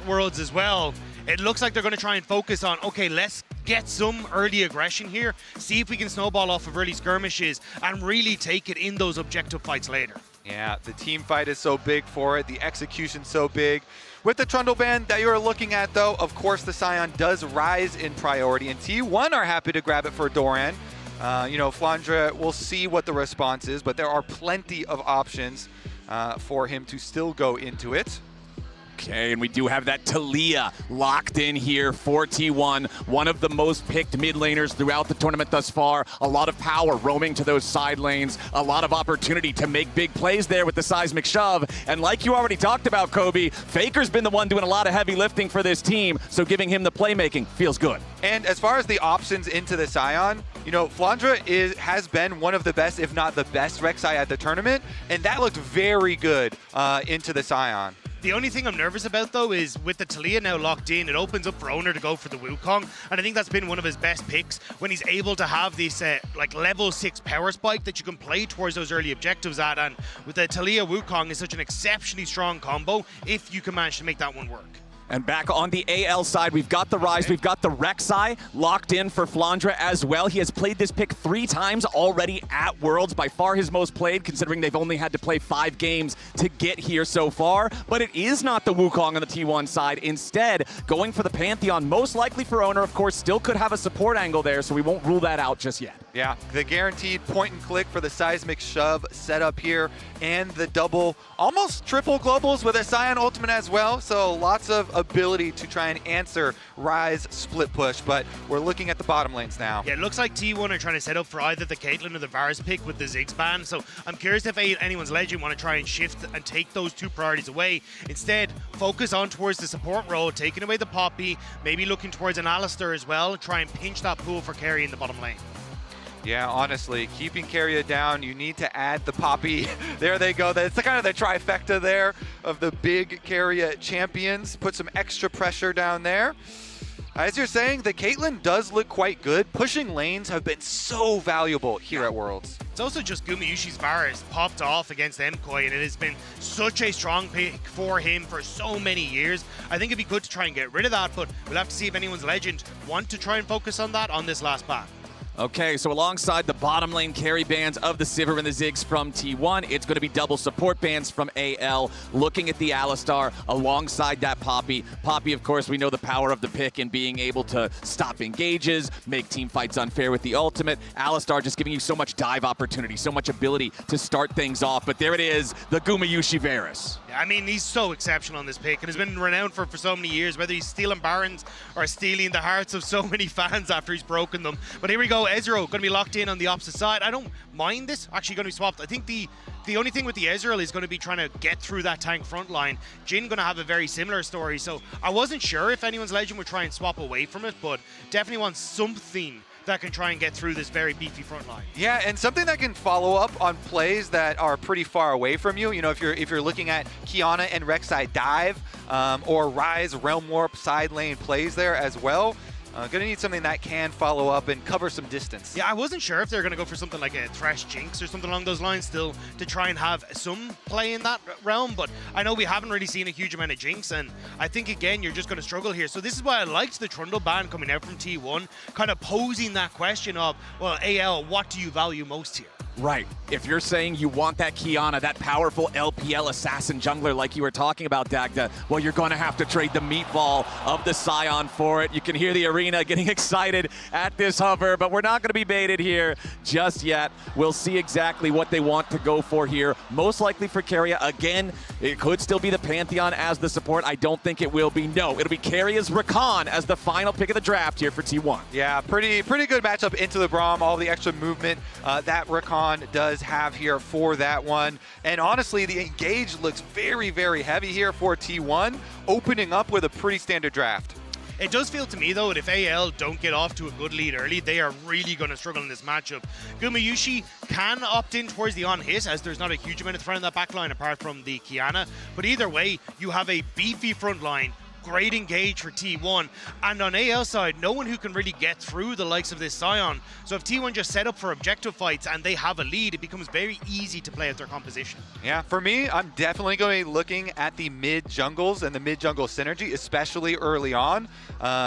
at Worlds as well, it looks like they're going to try and focus on, okay, let's get some early aggression here, see if we can snowball off of early skirmishes and really take it in those objective fights later. Yeah, the team fight is so big for it, the execution's so big. With the Trundle band that you're looking at though, of course the Sion does rise in priority, and T1 are happy to grab it for Doran. You know, Flandre, we'll see what the response is, but there are plenty of options for him to still go into it. Okay, and we do have that Taliyah locked in here for T1, one of the most picked mid laners throughout the tournament thus far. A lot of power roaming to those side lanes, a lot of opportunity to make big plays there with the seismic shove. And like you already talked about, Kobe, Faker's been the one doing a lot of heavy lifting for this team, so giving him the playmaking feels good. And as far as the options into the Sion, you know, Flandre has been one of the best, if not the best, Rek'Sai at the tournament, and that looked very good into the Sion. The only thing I'm nervous about, though, is with the Taliyah now locked in, it opens up for Oner to go for the Wukong, and I think that's been one of his best picks when he's able to have this like level 6 power spike that you can play towards those early objectives at, and with the Taliyah Wukong is such an exceptionally strong combo if you can manage to make that one work. And back on the AL side, we've got the Ryze, we've got the Rek'Sai locked in for Flandre as well. He has played this pick 3 times already at Worlds, by far his most played, considering they've only had to play 5 games to get here so far. But it is not the Wukong on the T1 side. Instead, going for the Pantheon, most likely for Oner, of course, still could have a support angle there, so we won't rule that out just yet. Yeah, the guaranteed point and click for the seismic shove setup here, and the double, almost triple globals with a Sion ultimate as well, so lots of ability to try and answer Ryze split push, but we're looking at the bottom lanes now. Yeah, it looks like T1 are trying to set up for either the Caitlyn or the Varus pick with the Ziggs ban, so I'm curious if anyone's Legend want to try and shift and take those 2 priorities away. Instead, focus on towards the support role, taking away the Poppy, maybe looking towards an Alistar as well, try and pinch that pool for Keria in the bottom lane. Yeah, honestly, keeping Keria down, you need to add the Poppy. There they go. That's kind of the trifecta there of the big Keria champions. Put some extra pressure down there. As you're saying, the Caitlyn does look quite good. Pushing lanes have been so valuable here at Worlds. It's also just Gumayusi's Varus popped off against MKOI, and it has been such a strong pick for him for so many years. I think it'd be good to try and get rid of that, but we'll have to see if anyone's Legend want to try and focus on that on this last ban. Okay, so alongside the bottom lane carry bands of the Sivir and the Ziggs from T1, it's going to be double support bands from AL, looking at the Alistar alongside that Poppy. Poppy, of course, we know the power of the pick in being able to stop engages, make team fights unfair with the ultimate. Alistar just giving you so much dive opportunity, so much ability to start things off. But there it is, the Gumayusi Varus. I mean, he's so exceptional on this pick and has been renowned for so many years, whether he's stealing Barons or stealing the hearts of so many fans after he's broken them. But here we go, Ezreal going to be locked in on the opposite side. I don't mind this actually going to be swapped. I think the only thing with the Ezreal is going to be trying to get through that tank front line. Jhin going to have a very similar story, so I wasn't sure if anyone's Legend would try and swap away from it, but definitely wants something that can try and get through this very beefy front line. Yeah, and something that can follow up on plays that are pretty far away from you. You know, if you're looking at Qiyana and Rek'Sai dive, or Ryze Realm Warp side lane plays there as well. Gonna need something that can follow up and cover some distance. Yeah, I wasn't sure if they're gonna go for something like a Thresh Jinx or something along those lines still to try and have some play in that realm, but I know we haven't really seen a huge amount of Jinx, and I think again you're just gonna struggle here. So this is why I liked the Trundle ban coming out from T1, kind of posing that question of, well, AL, what do you value most here? Right. If you're saying you want that Qiyana, that powerful LPL assassin jungler like you were talking about, Dagda, well, you're going to have to trade the meatball of the Sion for it. You can hear the arena getting excited at this hover, but we're not going to be baited here just yet. We'll see exactly what they want to go for here. Most likely for Keria. Again, it could still be the Pantheon as the support. I don't think it will be. No, it'll be Keria's Rakan as the final pick of the draft here for T1. Yeah, pretty good matchup into the Braum. All the extra movement that Rakan does have here for that one. And honestly, the engage looks very, very heavy here for T1, opening up with a pretty standard draft. It does feel to me, though, that if AL don't get off to a good lead early, they are really going to struggle in this matchup. Gumayusi can opt in towards the on-hit, as there's not a huge amount of threat in that backline apart from the Qiyana. But either way, you have a beefy front line, great engage for T1. And on AL side, no one who can really get through the likes of this Sion. So if T1 just set up for objective fights and they have a lead, it becomes very easy to play out their composition. Yeah, for me, I'm definitely going to be looking at the mid jungles and the mid jungle synergy, especially early on.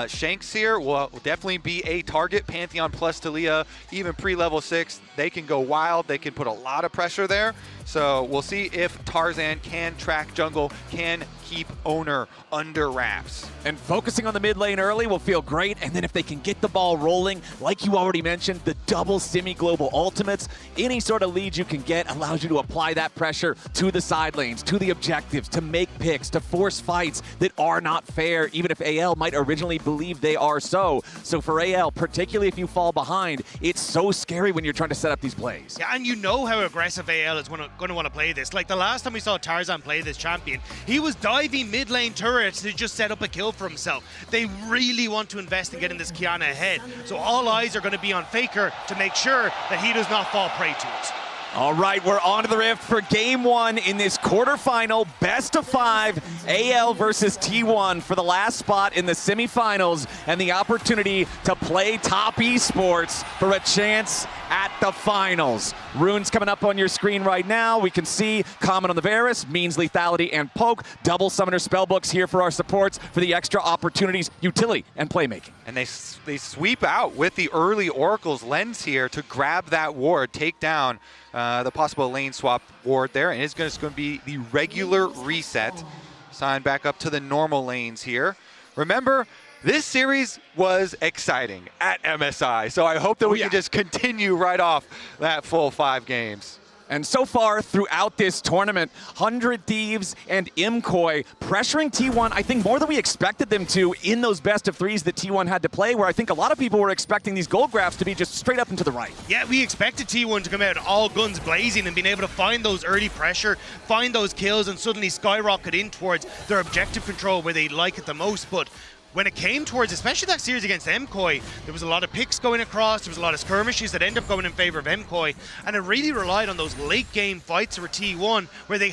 Shanks here will definitely be a target. Pantheon plus Taliyah, even pre-level 6, they can go wild. They can put a lot of pressure there. So we'll see if Tarzan can track jungle, can keep Oner under wraps. And focusing on the mid lane early will feel great, and then if they can get the ball rolling, like you already mentioned, the double semi-global ultimates, any sort of lead you can get allows you to apply that pressure to the side lanes, to the objectives, to make picks, to force fights that are not fair, even if AL might originally believe they are so. So for AL, particularly if you fall behind, it's so scary when you're trying to set up these plays. Yeah, and you know how aggressive AL is going to want to play this. Like the last time we saw Tarzan play this champion, he was diving mid lane turrets to just set up a kill for himself. They really want to invest in getting this Qiyana ahead. So all eyes are going to be on Faker to make sure that he does not fall prey to it. All right, we're on to the Rift for game 1 in this quarterfinal, best of 5, AL versus T1 for the last spot in the semifinals and the opportunity to play top esports for a chance at the finals. Runes coming up on your screen right now. We can see Common on the Varus, means lethality and poke, double summoner spellbooks here for our supports for the extra opportunities, utility, and playmaking. And they sweep out with the early Oracle's lens here to grab that ward, take down the possible lane swap ward there, and it's just going to be the regular reset. Sign back up to the normal lanes here. Remember, this series was exciting at MSI, so I hope that we can just continue right off that full 5 games. And so far throughout this tournament, 100 Thieves and Imkoi pressuring T1, I think more than we expected them to in those best of 3s that T1 had to play, where I think a lot of people were expecting these gold graphs to be just straight up and to the right. Yeah, we expected T1 to come out all guns blazing and being able to find those early pressure, find those kills, and suddenly skyrocket in towards their objective control where they like it the most. But when it came towards, especially that series against MKOI, there was a lot of picks going across, there was a lot of skirmishes that ended up going in favor of MKOI, and it really relied on those late game fights for T1 where they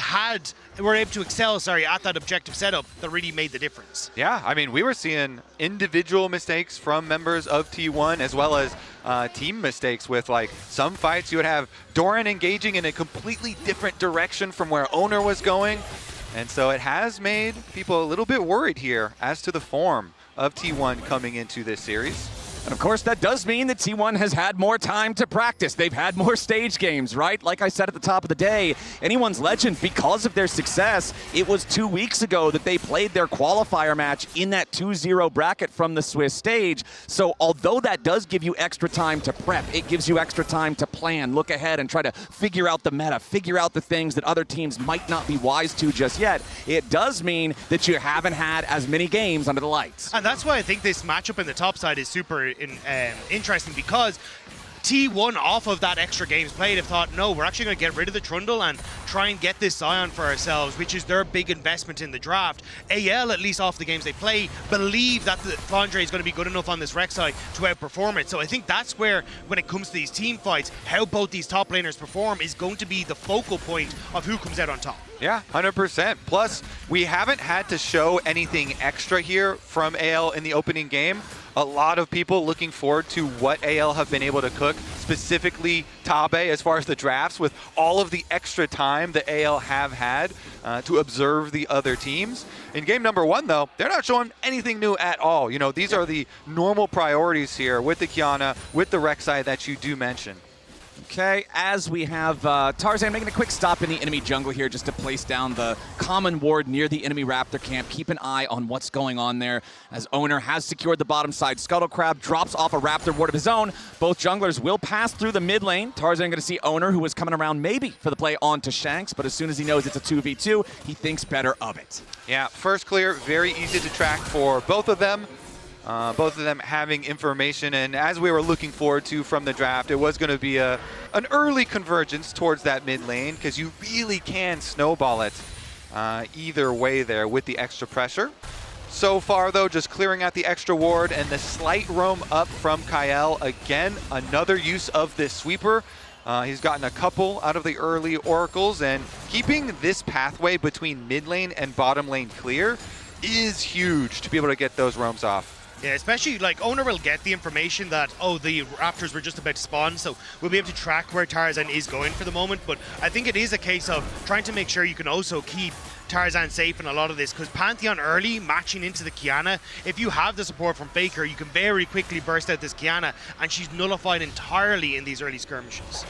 were able to excel, at that objective setup that really made the difference. Yeah, I mean, we were seeing individual mistakes from members of T1 as well as team mistakes with, like, some fights you would have Doran engaging in a completely different direction from where Oner was going. And so it has made people a little bit worried here as to the form of T1 coming into this series. And of course, that does mean that T1 has had more time to practice. They've had more stage games, right? Like I said at the top of the day, anyone's legend, because of their success, it was 2 weeks ago that they played their qualifier match in that 2-0 bracket from the Swiss stage. So although that does give you extra time to prep, it gives you extra time to plan, look ahead, and try to figure out the meta, figure out the things that other teams might not be wise to just yet. It does mean that you haven't had as many games under the lights. And that's why I think this matchup in the top side is super interesting, because T1 off of that extra games played have thought, no, we're actually going to get rid of the Trundle and try and get this Sion for ourselves, which is their big investment in the draft. AL, at least off the games they play, believe that the Flandre is going to be good enough on this Rek'Sai to outperform it. So I think that's where, when it comes to these team fights, how both these top laners perform is going to be the focal point of who comes out on top. Yeah, 100%. Plus, we haven't had to show anything extra here from AL in the opening game. A lot of people looking forward to what AL have been able to cook, specifically Tabe, as far as the drafts, with all of the extra time that AL have had to observe the other teams. In game number 1, though, they're not showing anything new at all. You know, these are the normal priorities here with the Qiyana, with the Rek'Sai that you do mention. Okay, as we have Tarzan making a quick stop in the enemy jungle here just to place down the common ward near the enemy raptor camp. Keep an eye on what's going on there, as Oner has secured the bottom side. Scuttle Crab drops off a raptor ward of his own. Both junglers will pass through the mid lane. Tarzan going to see Oner, who is coming around maybe for the play on to Shanks, but as soon as he knows it's a 2v2, he thinks better of it. Yeah, first clear, very easy to track for both of them. Both of them having information, and as we were looking forward to from the draft, it was going to be an early convergence towards that mid lane, because you really can snowball it either way there with the extra pressure. So far, though, just clearing out the extra ward and the slight roam up from Kael. Again, another use of this sweeper. He's gotten a couple out of the early oracles, and keeping this pathway between mid lane and bottom lane clear is huge to be able to get those roams off. Yeah, especially like Oner will get the information that, oh, the Raptors were just about to spawn, so we'll be able to track where Tarzan is going for the moment. But I think it is a case of trying to make sure you can also keep Tarzan safe in a lot of this, because Pantheon early matching into the Qiyana, if you have the support from Faker, you can very quickly burst out this Qiyana, and she's nullified entirely in these early skirmishes.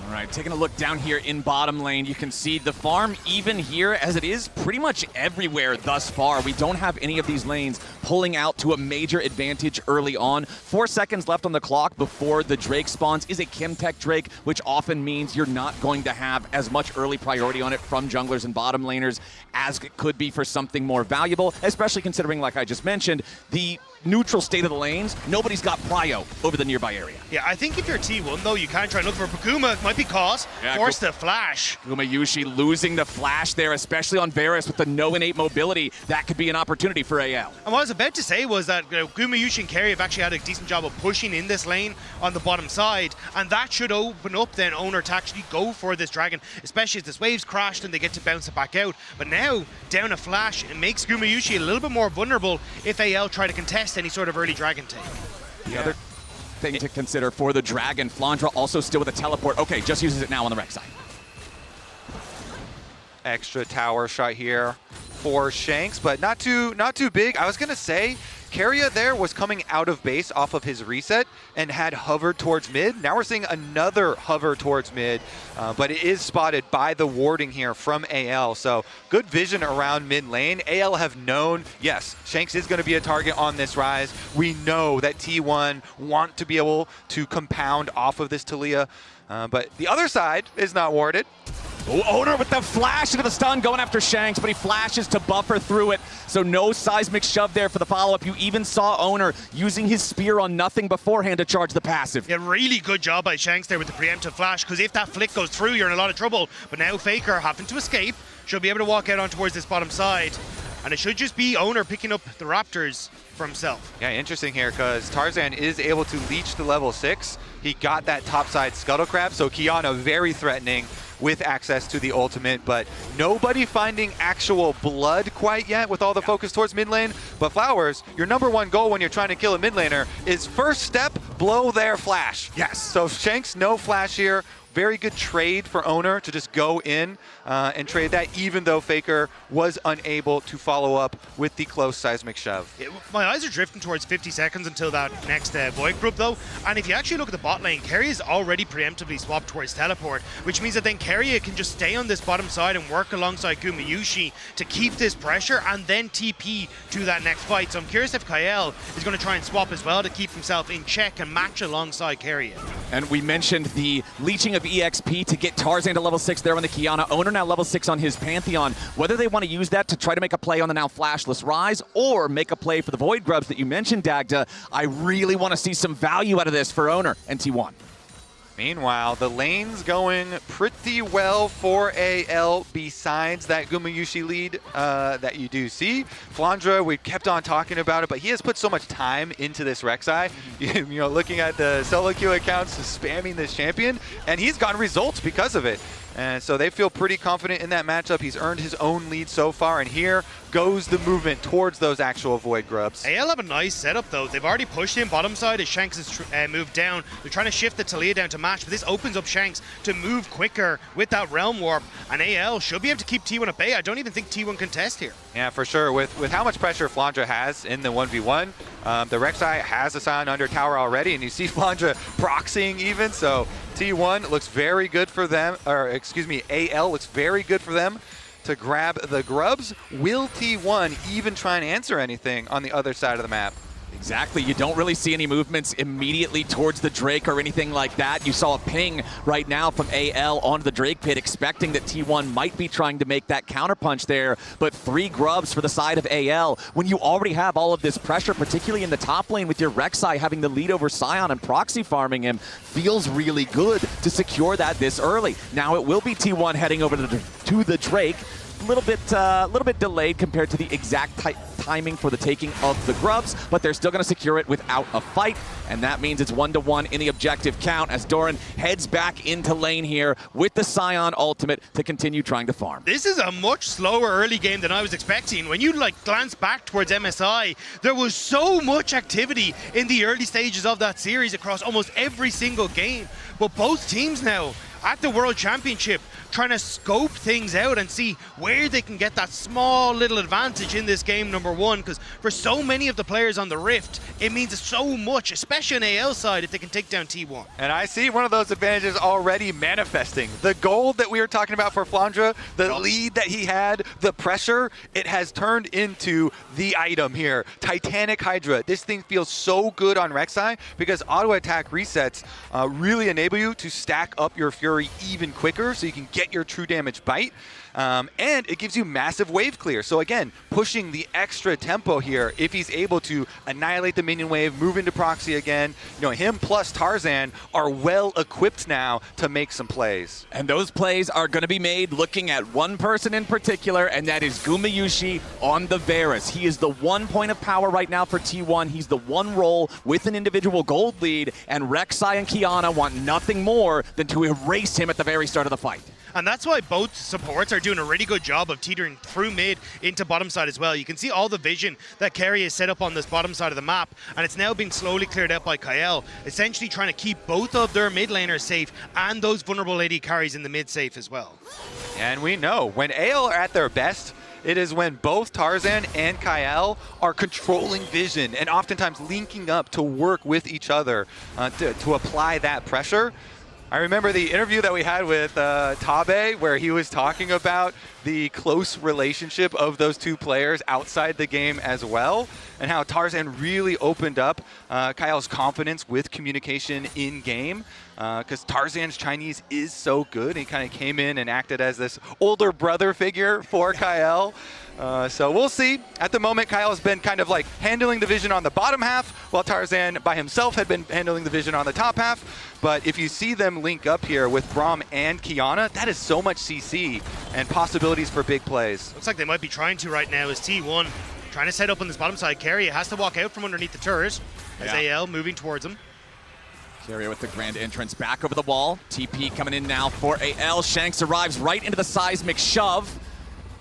All right, taking a look down here in bottom lane, you can see the farm even here as it is pretty much everywhere thus far. We don't have any of these lanes pulling out to a major advantage early on. 4 seconds left on the clock before the Drake spawns is a Chemtech Drake, which often means you're not going to have as much early priority on it from junglers and bottom laners as it could be for something more valuable, especially considering, like I just mentioned, the neutral state of the lanes. Nobody's got prio over the nearby area. Yeah, I think if you're T1 though, you can try and look for Paguma. It might be caught. Yeah, Force the flash. Gumayusi losing the flash there, especially on Varus with the no innate mobility. That could be an opportunity for AL. And what I was about to say was that Gumayusi and Keria have actually had a decent job of pushing in this lane on the bottom side, and that should open up then Oner to actually go for this dragon, especially as this wave's crashed and they get to bounce it back out. But now, down a flash, it makes Gumayusi a little bit more vulnerable if AL try to contest any sort of early dragon take. The other thing to consider for the dragon, Flandre also still with a teleport. Okay, just uses it now on the Rek'Sai. Extra tower shot here for Shanks, but not too big. I was gonna say Keria there was coming out of base off of his reset and had hovered towards mid. Now we're seeing another hover towards mid, but it is spotted by the warding here from AL. So good vision around mid lane. AL have known, yes, Shanks is going to be a target on this Ryze. We know that T1 want to be able to compound off of this Taliyah, but the other side is not warded. Oh, Oner with the flash into the stun, going after Shanks, but he flashes to buffer through it. So no seismic shove there for the follow-up. You even saw Oner using his spear on nothing beforehand to charge the passive. Yeah, really good job by Shanks there with the preemptive flash, because if that flick goes through, you're in a lot of trouble. But now Faker having to escape, should be able to walk out on towards this bottom side. And it should just be Oner picking up the Raptors for himself. Yeah, interesting here, because Tarzan is able to leech to level 6. He got that topside Scuttle Crab, so Qiyana very threatening with access to the ultimate, but nobody finding actual blood quite yet with all the focus towards mid lane. But Flowers, your #1 goal when you're trying to kill a mid laner is first step, blow their flash. Yes. So Shanks, no flash here. Very good trade for Oner to just go in and trade that, even though Faker was unable to follow up with the close seismic shove. My eyes are drifting towards 50 seconds until that next Void group though, and if you actually look at the bot lane, Keria's already preemptively swapped towards teleport, which means that then Keria can just stay on this bottom side and work alongside Gumayusi to keep this pressure and then TP to that next fight. So I'm curious if Kael is going to try and swap as well to keep himself in check and match alongside Keria. And we mentioned the leeching of EXP to get Tarzan to level 6 there on the Qiyana. Oner now level 6 on his Pantheon. Whether they want to use that to try to make a play on the now flashless Ryze or make a play for the Void Grubs that you mentioned, Dagda, I really want to see some value out of this for Oner and T1. Meanwhile, the lane's going pretty well for AL besides that Gumayusi lead that you do see. Flandre, we kept on talking about it, but he has put so much time into this Rek'Sai. You know, looking at the solo queue accounts, spamming this champion, and he's gotten results because of it. And so they feel pretty confident in that matchup. He's earned his own lead so far, and here goes the movement towards those actual Void Grubs. AL have a nice setup though. They've already pushed in bottom side as Shanks has moved down. They're trying to shift the Taliyah down to match, but this opens up Shanks to move quicker with that Realm Warp, and AL should be able to keep T1 at bay. I don't even think T1 can test here. Yeah, for sure. With how much pressure Flandre has in the 1v1, the Rek'Sai has a Sion under tower already, and you see Flandre proxying even, so T1 looks very good for them, or excuse me, AL looks very good for them to grab the grubs. Will T1 even try and answer anything on the other side of the map? Exactly. You don't really see any movements immediately towards the Drake or anything like that. You saw a ping right now from AL onto the Drake pit, expecting that T1 might be trying to make that counterpunch there, but 3 grubs for the side of AL. When you already have all of this pressure, particularly in the top lane with your Rek'Sai having the lead over Sion and proxy farming him, feels really good to secure that this early. Now it will be T1 heading over to the Drake. little bit delayed compared to the exact timing for the taking of the grubs, but they're still going to secure it without a fight, and that means it's 1-1 in the objective count as Doran heads back into lane here with the Sion ultimate to continue trying to farm. This is a much slower early game than I was expecting. When you glance back towards MSI, there was so much activity in the early stages of that series across almost every single game, but both teams now at the World Championship trying to scope things out and see where they can get that small little advantage in this game number one, because for so many of the players on the Rift, it means so much, especially on AL side, if they can take down T1. And I see one of those advantages already manifesting. The gold that we were talking about for Flandre, the lead that he had, the pressure, it has turned into the item here. Titanic Hydra. This thing feels so good on Rek'Sai because auto attack resets really enable you to stack up your Fury even quicker so you can get your true damage bite. And it gives you massive wave clear. So again, pushing the extra tempo here if he's able to annihilate the minion wave, move into proxy again. You know, him plus Tarzan are well equipped now to make some plays. And those plays are going to be made looking at one person in particular, and that is Gumayusi on the Varus. He is the 1 point of power right now for T1. He's the one role with an individual gold lead, and Rek'Sai and Qiyana want nothing more than to erase him at the very start of the fight. And that's why both supports are doing a really good job of teetering through mid into bottom side as well. You can see all the vision that Keria has set up on this bottom side of the map, and it's now being slowly cleared out by Kael, essentially trying to keep both of their mid laners safe and those vulnerable AD carries in the mid safe as well. And we know when AL are at their best, it is when both Tarzan and Kael are controlling vision and oftentimes linking up to work with each other to apply that pressure. I remember the interview that we had with Tabe, where he was talking about the close relationship of those two players outside the game as well, and how Tarzan really opened up Kael's confidence with communication in game, because Tarzan's Chinese is so good. He kind of came in and acted as this older brother figure for Kael. So we'll see. At the moment, Kael has been kind of like handling the vision on the bottom half, while Tarzan by himself had been handling the vision on the top half. But if you see them link up here with Braum and Qiyana, that is so much CC and possibilities for big plays. Looks like they might be trying to right now as T1 trying to set up on this bottom side. Keria has to walk out from underneath the turret as AL moving towards him. Keria with the grand entrance back over the wall. TP coming in now for AL. Shanks arrives right into the seismic shove.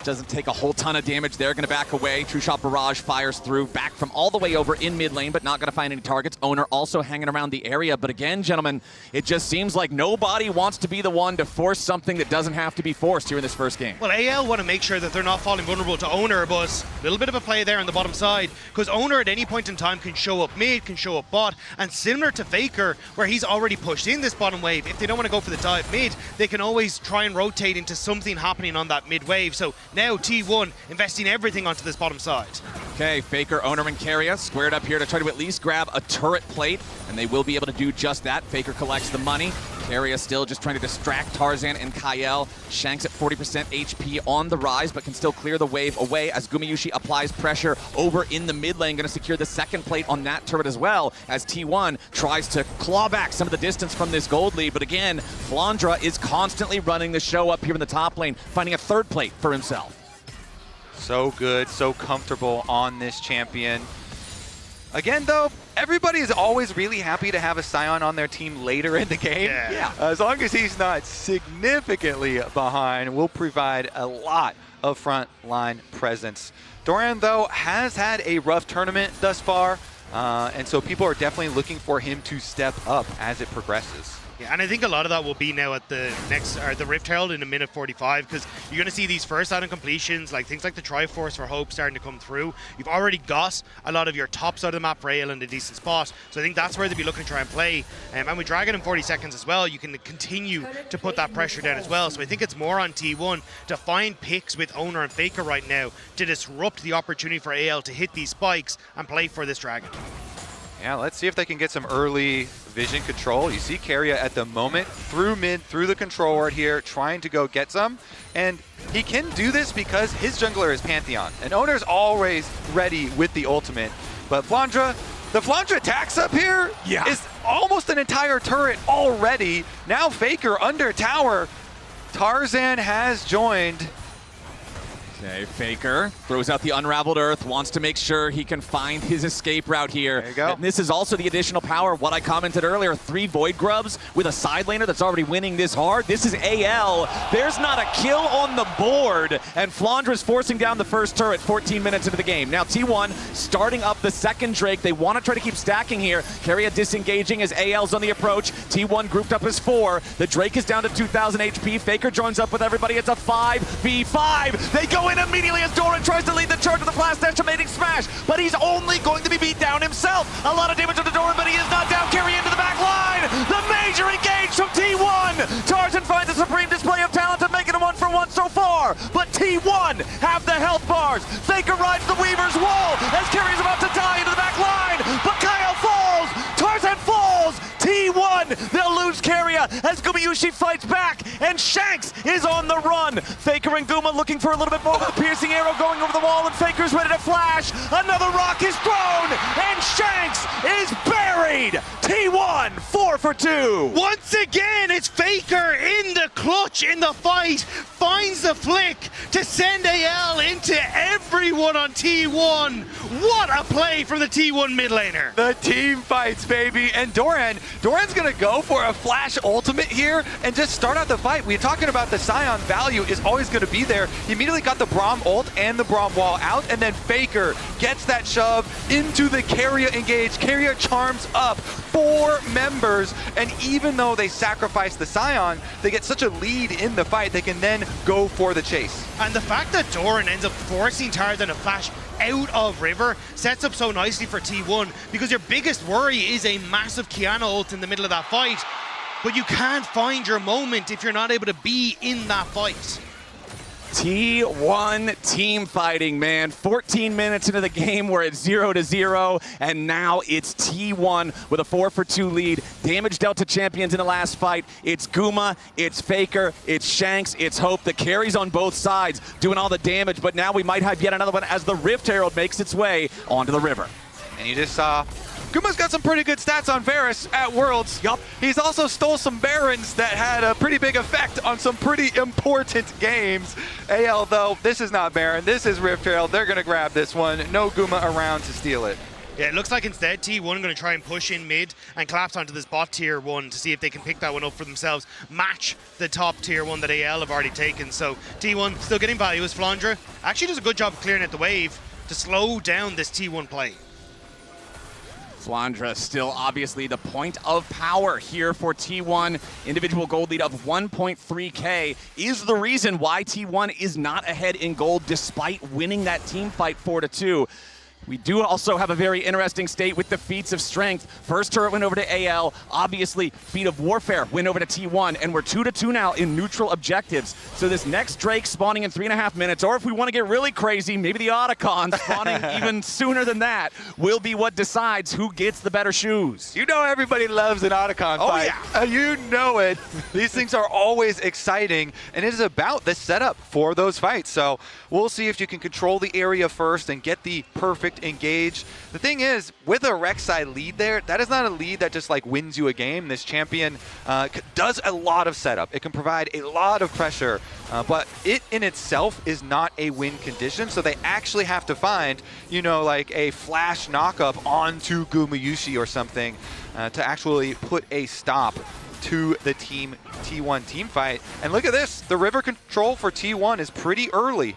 Doesn't take a whole ton of damage there. Going to back away. True Shot Barrage fires through. Back from all the way over in mid lane, but not going to find any targets. Oner also hanging around the area. But again, gentlemen, it just seems like nobody wants to be the one to force something that doesn't have to be forced here in this first game. Well, AL want to make sure that they're not falling vulnerable to Oner, but a little bit of a play there on the bottom side, because Oner at any point in time can show up mid, can show up bot, and similar to Faker, where he's already pushed in this bottom wave, if they don't want to go for the dive mid, they can always try and rotate into something happening on that mid wave. So now T1 investing everything onto this bottom side. Okay, Faker, Oner, and Keria squared up here to try to at least grab a turret plate, and they will be able to do just that. Faker collects the money. Keria still just trying to distract Tarzan and Kael. Shanks at 40% HP on the rise, but can still clear the wave away as Gumayusi applies pressure over in the mid lane. Going to secure the second plate on that turret as well, as T1 tries to claw back some of the distance from this gold lead. But again, Flandre is constantly running the show up here in the top lane, finding a third plate for himself. So good, so comfortable on this champion. Again, though, everybody is always really happy to have a Sion on their team later in the game. Yeah. As long as he's not significantly behind, will provide a lot of front line presence. Doran, though, has had a rough tournament thus far, and so people are definitely looking for him to step up as it progresses. Yeah, and I think a lot of that will be now at the next, or the Rift Herald in a minute 45, because you're going to see these first item completions, like things like the Triforce for Hope starting to come through. You've already got a lot of your top side of the map for AL in a decent spot, so I think that's where they'll be looking to try and play. And with Dragon in 40 seconds as well, you can continue to put that pressure down as well. So I think it's more on T1 to find picks with Oner and Faker right now to disrupt the opportunity for AL to hit these spikes and play for this Dragon. Yeah, let's see if they can get some early vision control. You see Keria at the moment through mid, through the control ward here, trying to go get some. And he can do this because his jungler is Pantheon. And Oner's always ready with the ultimate. But Flandre, the Flandre attacks up here is almost an entire turret already. Now Faker under tower. Tarzan has joined. Okay, Faker throws out the Unraveled Earth, wants to make sure he can find his escape route here. There you go. And this is also the additional power, what I commented earlier, 3 Void Grubs with a side laner that's already winning this hard. This is AL. There's not a kill on the board, and Flandra's forcing down the first turret 14 minutes into the game. Now T1 starting up the second Drake. They want to try to keep stacking here. Keria disengaging as AL's on the approach. T1 grouped up as 4. The Drake is down to 2,000 HP. Faker joins up with everybody. It's a 5v5. They go in immediately as Doran tries to lead the charge with a blast estimating smash, but he's only going to be beat down himself. A lot of damage on the Doran, but he is not down. Keria into the back line. The major engage from T1. Tarzan finds a supreme display of talent to make it a 1-for-1 so far, but T1 have the health bars. Faker rides the Weaver's wall as Keria's about to die into the back line, but Kael falls. Tarzan falls. T1, they'll lose Keria as Gumayusi fights back, and Shanks is on the run. Faker and Guma looking for a little bit more with a piercing arrow going over the wall, and Faker's ready to flash. Another rock is thrown, and Shanks is buried. T1, 4 for 2. Once again, it's Faker in the clutch in the fight, finds the flick to send AL into everyone on T1. What a play from the T1 mid laner. The team fights, baby. And Doran's gonna go for a flash ultimate here and just start out the fight. We're talking about the Sion value is always gonna be there. He immediately got the Braum ult and the Braum wall out, and then Faker gets that shove into the Keria engage. Keria charms up 4 members, and even though they sacrifice the Sion, they get such a lead in the fight, they can then go for the chase. And the fact that Doran ends up forcing Tarzan to flash out of River sets up so nicely for T1, because your biggest worry is a massive Qiyana ult in the middle of that fight, but you can't find your moment if you're not able to be in that fight. T1 team fighting, man. 14 minutes into the game, we're at 0-0, and now it's T1 with a 4 for 2 lead. Damage dealt to champions in the last fight. It's Guma, it's Faker, it's Shanks, it's Hope. The carries on both sides doing all the damage, but now we might have yet another one as the Rift Herald makes its way onto the river. And you just saw Guma's got some pretty good stats on Varus at Worlds. Yup. He's also stole some Barons that had a pretty big effect on some pretty important games. AL, though, this is not Baron. This is Rift Herald. They're going to grab this one. No Guma around to steal it. Yeah, it looks like instead T1 going to try and push in mid and collapse onto this bot tier 1 to see if they can pick that one up for themselves, match the top tier 1 that AL have already taken. So T1 still getting value as Flandre actually does a good job of clearing out the wave to slow down this T1 play. Flandre still obviously the point of power here for T1. Individual gold lead of 1.3K is the reason why T1 is not ahead in gold despite winning that team fight 4-2. We do also have a very interesting state with the feats of strength. First turret went over to AL. Obviously, feat of warfare went over to T1, and we're 2-2 now in neutral objectives. So this next Drake spawning in 3.5 minutes, or if we want to get really crazy, maybe the Otacon spawning even sooner than that, will be what decides who gets the better shoes. You know everybody loves an Otacon fight. Yeah. You know it. These things are always exciting, and it is about the setup for those fights. So we'll see if you can control the area first and get the perfect engage. The thing is, with a Rek'Sai lead there, that is not a lead that just like wins you a game. This champion does a lot of setup. It can provide a lot of pressure, but it in itself is not a win condition. So they actually have to find, you know, like a flash knockup onto Gumayusi or something to actually put a stop to the T1 team fight. And look at this, the river control for T1 is pretty early.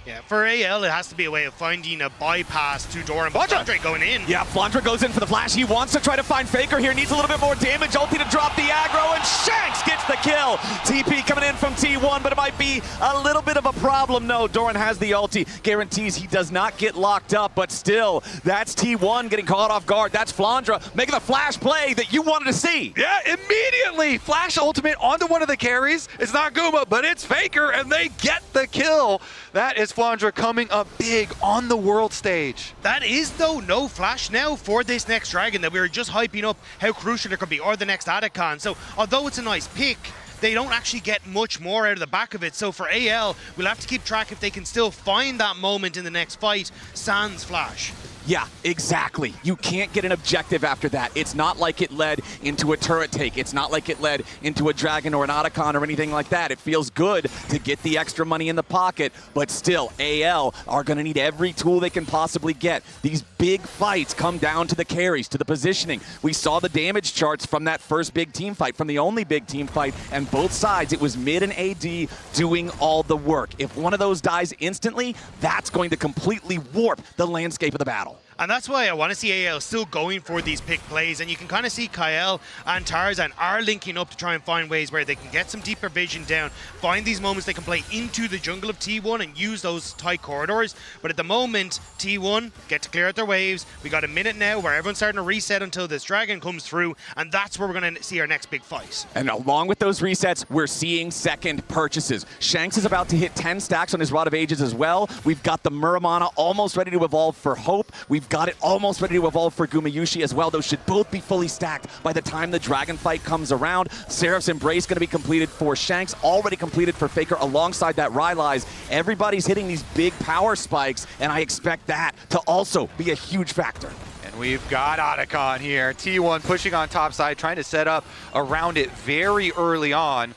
Yeah, for AL, it has to be a way of finding a bypass to Doran, but Flandre going in. Yeah, Flandre goes in for the flash. He wants to try to find Faker here. Needs a little bit more damage. Ulti to drop the aggro, and Shanks gets the kill. TP coming in from T1, but it might be a little bit of a problem. No, Doran has the ulti. Guarantees he does not get locked up, but still, that's T1 getting caught off guard. That's Flandre making the flash play that you wanted to see. Yeah, immediately! Flash ultimate onto one of the carries. It's not Guma, but it's Faker, and they get the kill. That is Flandre coming up big on the world stage. That is, though, no flash now for this next dragon that we were just hyping up how crucial it could be, or the next Otacon. So although it's a nice pick, they don't actually get much more out of the back of it. So for AL, we'll have to keep track if they can still find that moment in the next fight, sans flash. Yeah, exactly. You can't get an objective after that. It's not like it led into a turret take. It's not like it led into a Dragon or an Otacon or anything like that. It feels good to get the extra money in the pocket, but still, AL are going to need every tool they can possibly get. These big fights come down to the carries, to the positioning. We saw the damage charts from that first big team fight, from the only big team fight, and both sides, it was mid and AD doing all the work. If one of those dies instantly, that's going to completely warp the landscape of the battle. And that's why I want to see AL still going for these pick plays. And you can kind of see Kael and Tarzan are linking up to try and find ways where they can get some deeper vision down, find these moments they can play into the jungle of T1 and use those tight corridors. But at the moment, T1 get to clear out their waves. We got a minute now where everyone's starting to reset until this Dragon comes through. And that's where we're going to see our next big fight. And along with those resets, we're seeing second purchases. Shanks is about to hit 10 stacks on his Rod of Ages as well. We've got the Muramana almost ready to evolve for Hope. We've got it almost ready to evolve for Gumayusi as well. Those should both be fully stacked by the time the Dragon fight comes around. Seraph's Embrace going to be completed for Shanks, already completed for Faker alongside that Rylai's. Everybody's hitting these big power spikes, and I expect that to also be a huge factor. And we've got Otacon here. T1 pushing on top side, trying to set up around it very early on.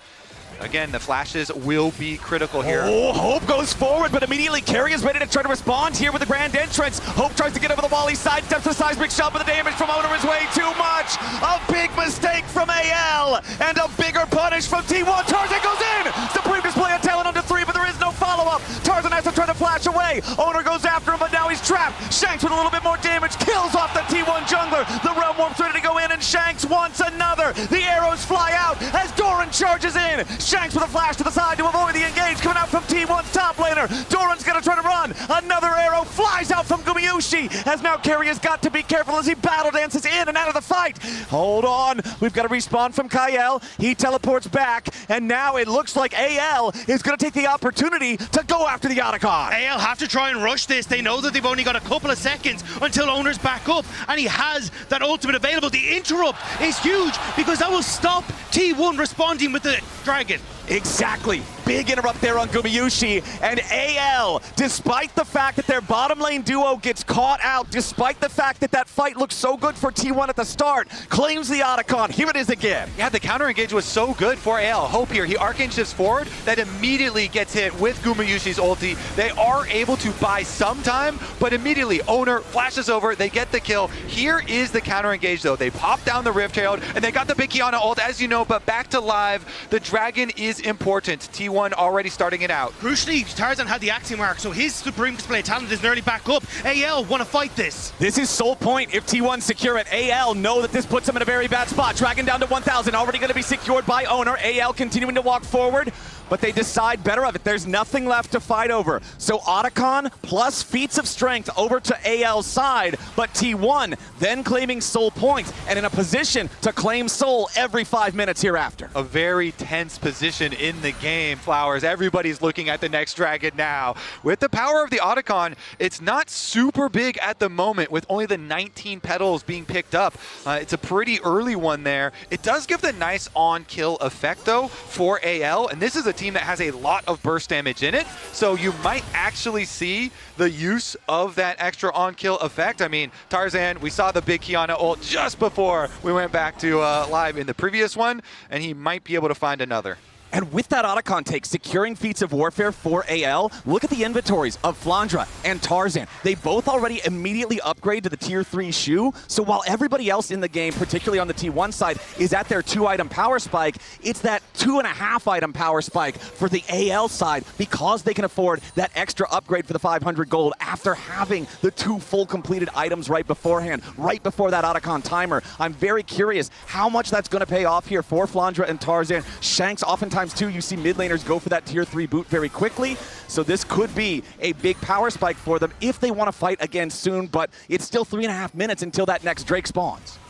Again, the flashes will be critical here. Oh, Hope goes forward, but immediately Keria is ready to try to respond here with the grand entrance. Hope tries to get over the wall. He sidesteps the seismic shot, but the damage from Oner is way too much. A big mistake from AL, and a bigger punish from T1. Tarzan goes in! Supreme display of talent under 3, but there is no follow-up. Tarzan has to try to flash away. Oner goes after him, but now he's trapped. Shanks with a little bit more damage, kills off the T1 jungler. The Realm Warp's ready to go in, and Shanks wants another. The arrows fly out as Doran charges in. Shanks with a flash to the side to avoid the engage coming out from T1's top laner. Doran's gonna try to run. Another arrow flies out from Gumayusi as now Keria's got to be careful as he battle dances in and out of the fight. Hold on, we've got a respawn from Kael. He teleports back, and now it looks like AL is gonna take the opportunity to go after the Otacon. AL have to try and rush this. They know that they've only got a couple of seconds until Oner's back up, and he has that ultimate available. The interrupt is huge because that will stop T1 responding with the Dragon. Exactly. Big interrupt there on Gumayusi, and AL, despite the fact that their bottom lane duo gets caught out, despite the fact that that fight looked so good for T1 at the start, claims the Otacon. Here it is again. Yeah, the counter engage was so good for AL. Hope here, he arcane shifts forward, that immediately gets hit with Gumayusi's ulti. They are able to buy some time, but immediately Oner flashes over, they get the kill. Here is the counter engage though. They pop down the Rift Herald, and they got the big Qiyana ult, as you know, but back to live. The Dragon is important. T1 already starting it out. Crucially, Tarzan had the Axiom Mark, so his Supreme Display talent is nearly back up. AL want to fight this. This is sole point if T1 secure it. AL know that this puts them in a very bad spot. Dragon down to 1,000, already going to be secured by Oner. AL continuing to walk forward, but they decide better of it. There's nothing left to fight over. So Otacon plus feats of strength over to AL's side, but T1 then claiming soul points and in a position to claim soul every 5 minutes hereafter. A very tense position in the game, Flowers. Everybody's looking at the next Dragon now. With the power of the Otacon, it's not super big at the moment with only the 19 petals being picked up. It's a pretty early one there. It does give the nice on-kill effect though for AL, and this is a team that has a lot of burst damage in it, so you might actually see the use of that extra on-kill effect. I mean, Tarzan, we saw the big Qiyana ult just before we went back to live in the previous one, and he might be able to find another. And with that Otacon take, securing feats of warfare for AL, look at the inventories of Flandre and Tarzan. They both already immediately upgrade to the tier 3 shoe, so while everybody else in the game, particularly on the T1 side, is at their 2-item power spike, it's that 2.5-item power spike for the AL side because they can afford that extra upgrade for the 500 gold after having the 2 full completed items right beforehand, right before that Otacon timer. I'm very curious how much that's going to pay off here for Flandre and Tarzan. Shanks oftentimes too, you see mid laners go for that tier 3 boot very quickly, so this could be a big power spike for them if they want to fight again soon, but it's still 3.5 minutes until that next Drake spawns.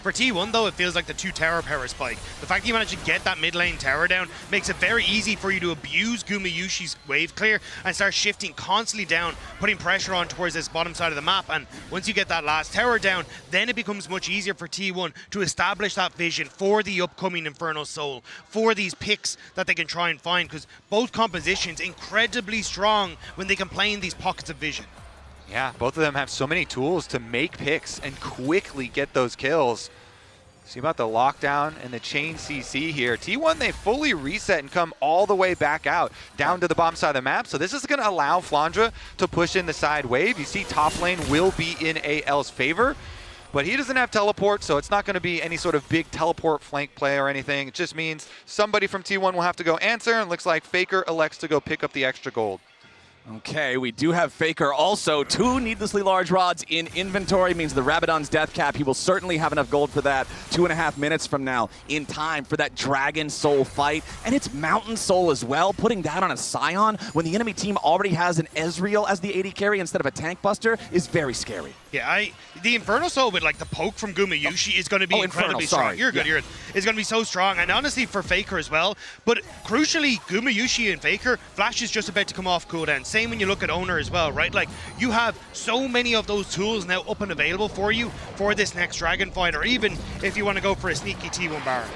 For T1 though, it feels like the 2 tower power spike. The fact that you managed to get that mid lane tower down makes it very easy for you to abuse Gumayusi's wave clear and start shifting constantly down, putting pressure on towards this bottom side of the map. And once you get that last tower down, then it becomes much easier for T1 to establish that vision for the upcoming Infernal Soul, for these picks that they can try and find, because both compositions incredibly strong when they can play in these pockets of vision. Yeah, both of them have so many tools to make picks and quickly get those kills. See about the lockdown and the chain CC here. T1, they fully reset and come all the way back out, down to the bottom side of the map. So this is going to allow Flandre to push in the side wave. You see top lane will be in AL's favor, but he doesn't have teleport, so it's not going to be any sort of big teleport flank play or anything. It just means somebody from T1 will have to go answer, and looks like Faker elects to go pick up the extra gold. Okay, we do have Faker also. 2 needlessly large rods in inventory means the Rabadon's death cap. He will certainly have enough gold for that 2.5 minutes from now in time for that Dragon Soul fight. And it's Mountain Soul as well. Putting that on a Sion when the enemy team already has an Ezreal as the AD carry instead of a tank buster is very scary. Yeah, the Infernal Soul with like the poke from Gumayusi is going to be incredibly strong. Sorry. You're good, you're good. It's going to be so strong, and honestly for Faker as well. But crucially, Gumayusi and Faker, Flash is just about to come off cooldown. Same when you look at Oner as well, right? Like, you have so many of those tools now up and available for you for this next Dragon fight, or even if you want to go for a sneaky T1 Baron.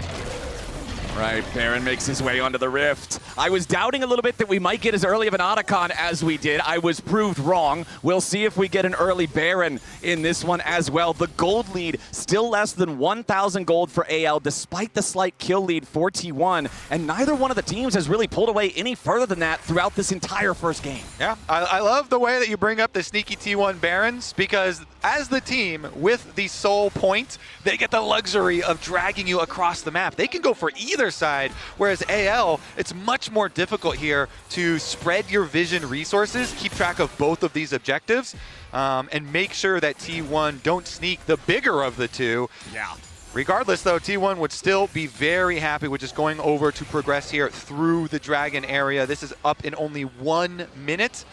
Right, Baron makes his way onto the Rift. I was doubting a little bit that we might get as early of an Otacon as we did. I was proved wrong. We'll see if we get an early Baron in this one as well. The gold lead still less than 1,000 gold for AL despite the slight kill lead for T1, and neither one of the teams has really pulled away any further than that throughout this entire first game. Yeah, I love the way that you bring up the sneaky T1 Barons, because as the team with the soul point, they get the luxury of dragging you across the map. They can go for either side, whereas AL, it's much more difficult here to spread your vision resources, keep track of both of these objectives, and make sure that T1 don't sneak the bigger of the two. Yeah. Regardless, though, T1 would still be very happy with just going over to progress here through the Dragon area. This is up in only 1 minute.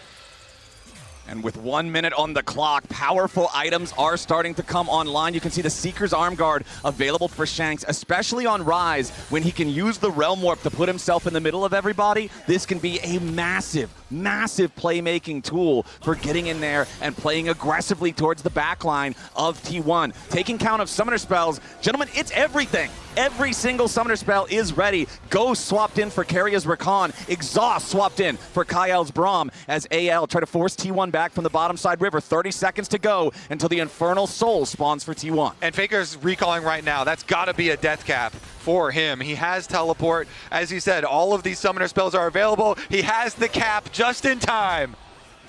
And with 1 minute on the clock, powerful items are starting to come online. You can see the Seeker's Arm Guard available for Shanks, especially on Ryze. When he can use the Realm Warp to put himself in the middle of everybody, this can be a massive, massive playmaking tool for getting in there and playing aggressively towards the backline of T1. Taking count of summoner spells, gentlemen, it's everything. Every single summoner spell is ready. Ghost swapped in for Keria's Rakan. Exhaust swapped in for Kael's Braum as AL try to force T1 back from the bottom side river. 30 seconds to go until the Infernal Soul spawns for T1. And Faker's recalling right now. That's got to be a death cap for him. He has teleport. As you said, all of these summoner spells are available. He has the cap just in time.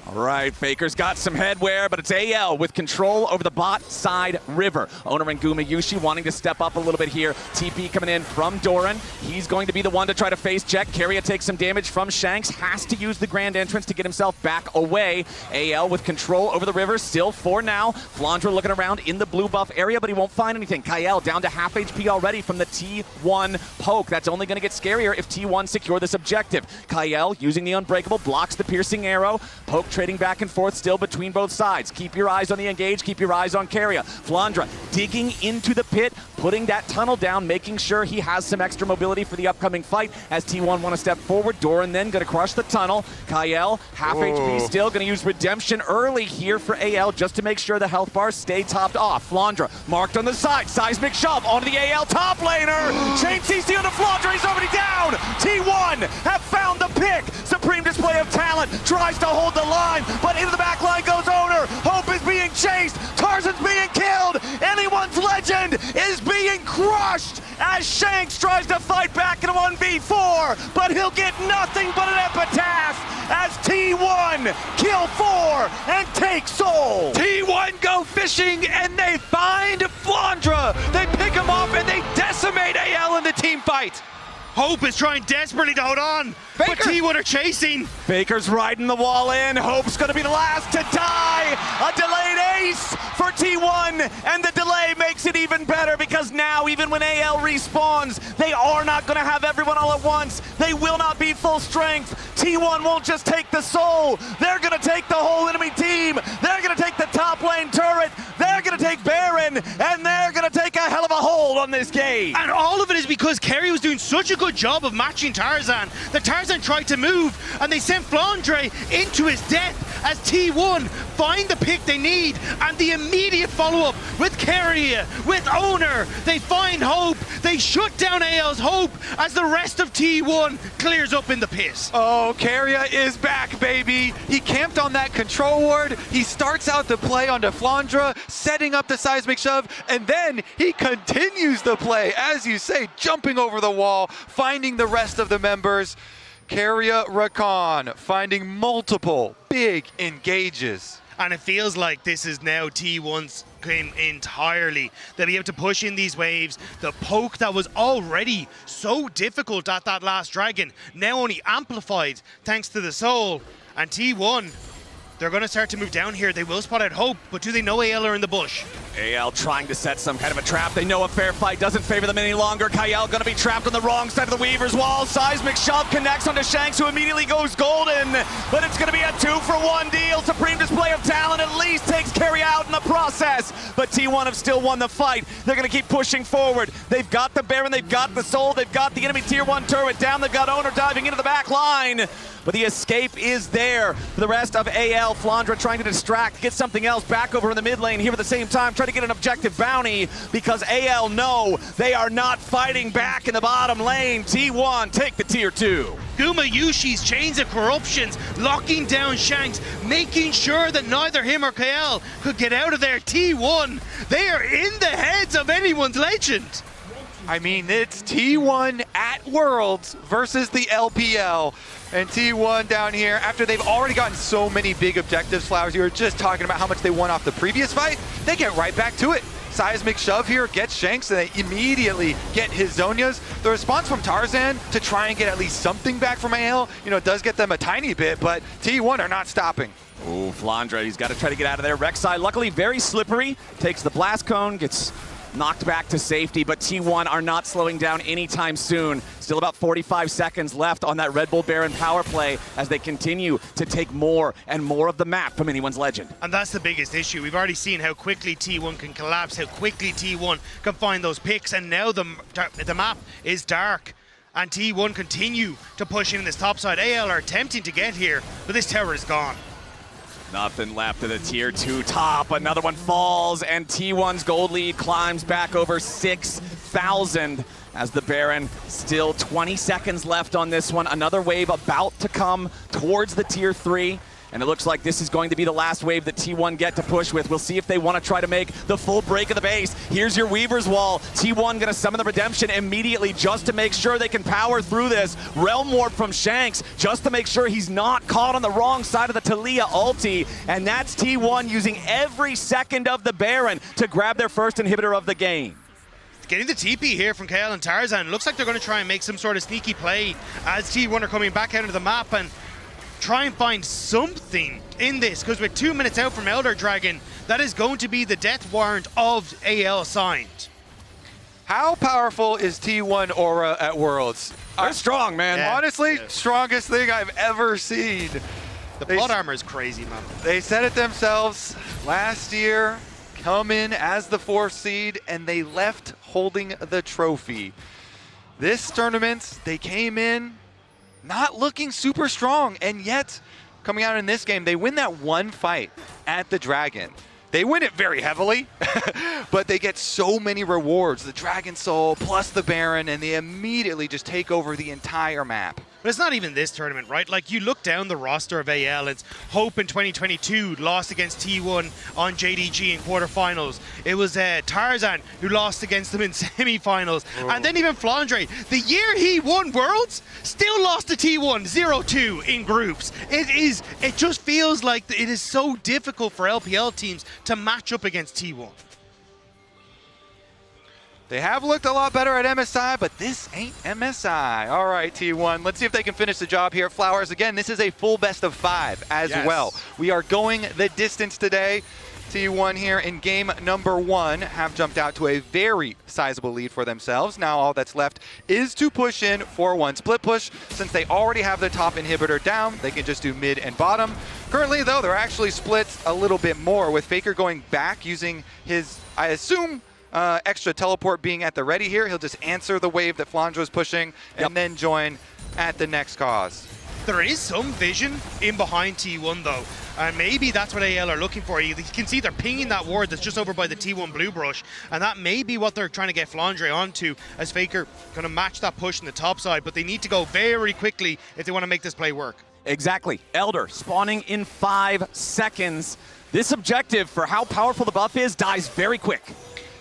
All right, Faker's got some headwear, but it's AL with control over the bot side river. Oner and Gumayusi wanting to step up a little bit here. TP coming in from Doran. He's going to be the one to try to face check. Keria takes some damage from Shanks. Has to use the grand entrance to get himself back away. AL with control over the river, still for now. Flandre looking around in the blue buff area, but he won't find anything. Kael down to half HP already from the T1 poke. That's only going to get scarier if T1 secure this objective. Kael using the Unbreakable, blocks the piercing arrow. Poke trading back and forth still between both sides. Keep your eyes on the engage, keep your eyes on Keria. Flandre digging into the pit, putting that tunnel down, making sure he has some extra mobility for the upcoming fight as T1 want to step forward. Doran then going to crush the tunnel. Kael, half HP still, going to use Redemption early here for AL just to make sure the health bars stay topped off. Flandre marked on the side, seismic shove onto the AL top laner. Chain CC on the Flandre, he's already down. T1 have found the pick. Supreme display of talent, tries to hold the line, but into the back line goes Oner. Hope is being chased. Tarzan's being killed. Anyone's legend is being crushed as Shanks tries to fight back in a 1v4, but he'll get nothing but an epitaph as T1 kill 4 and take Soul. T1 go fishing and they find Flandre. They pick him off and they decimate AL in the team fight. Hope is trying desperately to hold on, Faker. but T1 are chasing. Faker's riding the wall in. Hope's going to be the last to die. A delayed ace for T1, and the delay makes it even better because now, even when AL respawns, they are not going to have everyone all at once. They will not be full strength. T1 won't just take the soul. They're going to take the whole enemy team. They're going to take the top lane turret. They're going to take Baron, and they're going to take a hell of a hold on this game. And all of it is because Keria was doing such a good job of matching Tarzan that Tarzan tried to move, and they sent Flandre into his death as T1 find the pick they need, and the immediate follow-up with Keria, with Oner. They find Hope. They shut down AL's Hope as the rest of T1 clears up in the pit. Oh, Keria is back, baby. He camped on that control ward. He starts out the play onto Flandre, setting up the seismic shove, and then he continues the play, as you say, jumping over the wall, finding the rest of the members. Keria Rakan finding multiple big engages. And it feels like this is now T1's game entirely. They'll be able to push in these waves. The poke that was already so difficult at that last dragon, now only amplified thanks to the soul. And T1, they're going to start to move down here. They will spot out Hope, but do they know AL are in the bush? AL trying to set some kind of a trap. They know a fair fight doesn't favor them any longer. Kael gonna be trapped on the wrong side of the Weaver's wall. Seismic shove connects onto Shanks, who immediately goes golden. But it's gonna be a 2-for-1 deal. Supreme display of talent at least takes Keria out in the process. But T1 have still won the fight. They're gonna keep pushing forward. They've got the Baron, they've got the Soul, they've got the enemy tier 1 turret down. They've got Oner diving into the back line. But the escape is there for the rest of AL. Flandre trying to distract, get something else back over in the mid lane here at the same time, try to get an objective bounty because AL know they are not fighting back in the bottom lane. T1 take the tier 2. Gumayusi's chains of corruptions locking down Shanks, making sure that neither him or Kael could get out of there. T1, they are in the heads of anyone's legend. I mean, it's T1 at Worlds versus the LPL. And T1 down here, after they've already gotten so many big objectives, Flowers, you were just talking about how much they won off the previous fight, they get right back to it. Seismic shove here gets Shanks, and they immediately get his Zhonyas. The response from Tarzan to try and get at least something back from AL, does get them a tiny bit, but T1 are not stopping. Ooh, Flandre, he's got to try to get out of there. Rek'Sai, luckily very slippery, takes the blast cone, gets knocked back to safety, but T1 are not slowing down anytime soon. Still about 45 seconds left on that Red Bull Baron power play as they continue to take more and more of the map from anyone's legend. And that's the biggest issue. We've already seen how quickly T1 can collapse, how quickly T1 can find those picks, and now the map is dark. And T1 continue to push in this top side. AL are attempting to get here, but this tower is gone. Nothing left of the tier 2 top. Another one falls, and T1's gold lead climbs back over 6,000 as the Baron, still 20 seconds left on this one. Another wave about to come towards the tier 3. And it looks like this is going to be the last wave that T1 get to push with. We'll see if they want to try to make the full break of the base. Here's your Weaver's Wall. T1 going to summon the Redemption immediately just to make sure they can power through this. Realm Warp from Shanks just to make sure he's not caught on the wrong side of the Taliyah ulti. And that's T1 using every second of the Baron to grab their first inhibitor of the game. Getting the TP here from Kael and Tarzan. Looks like they're going to try and make some sort of sneaky play as T1 are coming back out of the map and try and find something in this, because we're 2 minutes out from Elder Dragon. That is going to be the death warrant of AL signed. How powerful is T1 Aura at Worlds? They're strong, man. Yeah. Honestly, strongest thing I've ever seen. The plot armor is crazy, man. They said it themselves last year, come in as the 4th seed, and they left holding the trophy. This tournament, they came in not looking super strong, and yet coming out in this game, they win that one fight at the Dragon. They win it very heavily, but they get so many rewards. The Dragon Soul plus the Baron, and they immediately just take over the entire map. But it's not even this tournament, right? Like, you look down the roster of AL, it's Hope in 2022 lost against T1 on Gen.G in quarterfinals. It was Tarzan who lost against them in semifinals. Oh. And then even Flandre, the year he won Worlds, still lost to T1 0-2 in groups. It just feels like it is so difficult for LPL teams to match up against T1. They have looked a lot better at MSI, but this ain't MSI. All right, T1, let's see if they can finish the job here. Flowers, again, this is a full best of 5 as well. We are going the distance today. T1 here in game number 1 have jumped out to a very sizable lead for themselves. Now all that's left is to push in for one split push. Since they already have the top inhibitor down, they can just do mid and bottom. Currently, though, they're actually split a little bit more, with Faker going back using his, I assume, extra teleport being at the ready here. He'll just answer the wave that Flandre is pushing and then join at the next cause. There is some vision in behind T1 though, and maybe that's what AL are looking for. You can see they're pinging that ward that's just over by the T1 blue brush, and that may be what they're trying to get Flandre onto, as Faker gonna match that push in the top side, but they need to go very quickly if they want to make this play work. Exactly. Elder spawning in 5 seconds. This objective, for how powerful the buff is, dies very quick.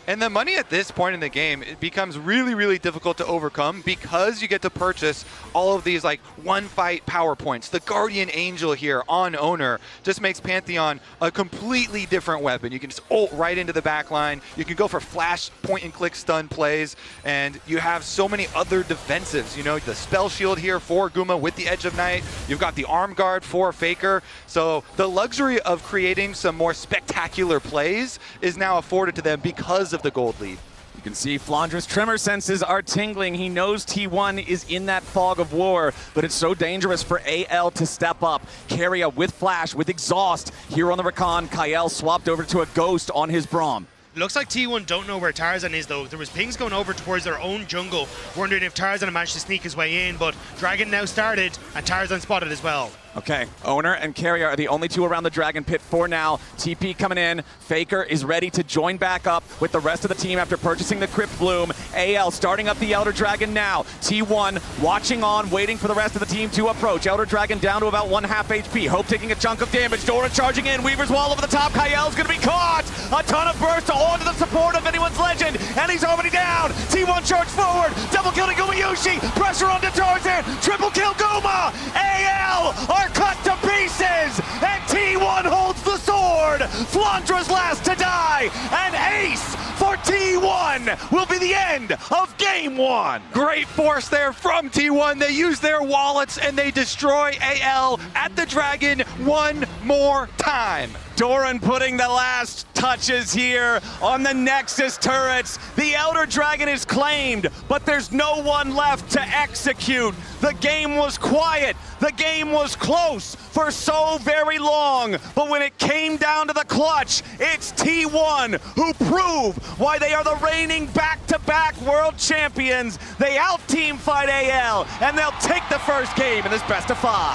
And the money at this point in the game, it becomes really difficult to overcome because you get to purchase all of these like one fight power points. The Guardian Angel here on Oner just makes Pantheon a completely different weapon. You can just ult right into the back line. You can go for flash point and click stun plays, and you have so many other defensives. You know, the spell shield here for Guma with the Edge of Night. You've got the arm guard for Faker. So the luxury of creating some more spectacular plays is now afforded to them because of the gold lead. You can see Flandre's tremor senses are tingling. He knows T1 is in that fog of war, but it's so dangerous for AL to step up. Keria with flash, with exhaust here on the Rakan. Kael swapped over to a ghost on his Braum. Looks like T1 don't know where Tarzan is though. There was pings going over towards their own jungle, wondering if Tarzan managed to sneak his way in, but Dragon now started and Tarzan spotted as well. Okay, Oner and Keria are the only two around the Dragon Pit for now. TP coming in. Faker is ready to join back up with the rest of the team after purchasing the Crypt Bloom. AL starting up the Elder Dragon now. T1 watching on, waiting for the rest of the team to approach. Elder Dragon down to about 1/2 HP. Hope taking a chunk of damage. Doran charging in. Weaver's Wall over the top. Kael's going to be caught. A ton of burst onto the support of anyone's legend, and he's already down. T1 charge forward. Double killing Gumayusi. Pressure onto Tarzan. Triple kill Guma. AL are cut to pieces, and T1 holds the sword. Flandre's last to die, and ace for T1 will be the end of game 1. Great force there from T1. They use their wallets and they destroy AL at the Dragon one more time. Doran putting the last touches here on the Nexus turrets. The Elder Dragon is claimed, but there's no one left to execute. The game was quiet. The game was close for so very long. But when it came down to the clutch, it's T1 who prove why they are the reigning back-to-back world champions. They out-teamfight AL, and they'll take the first game in this best of 5.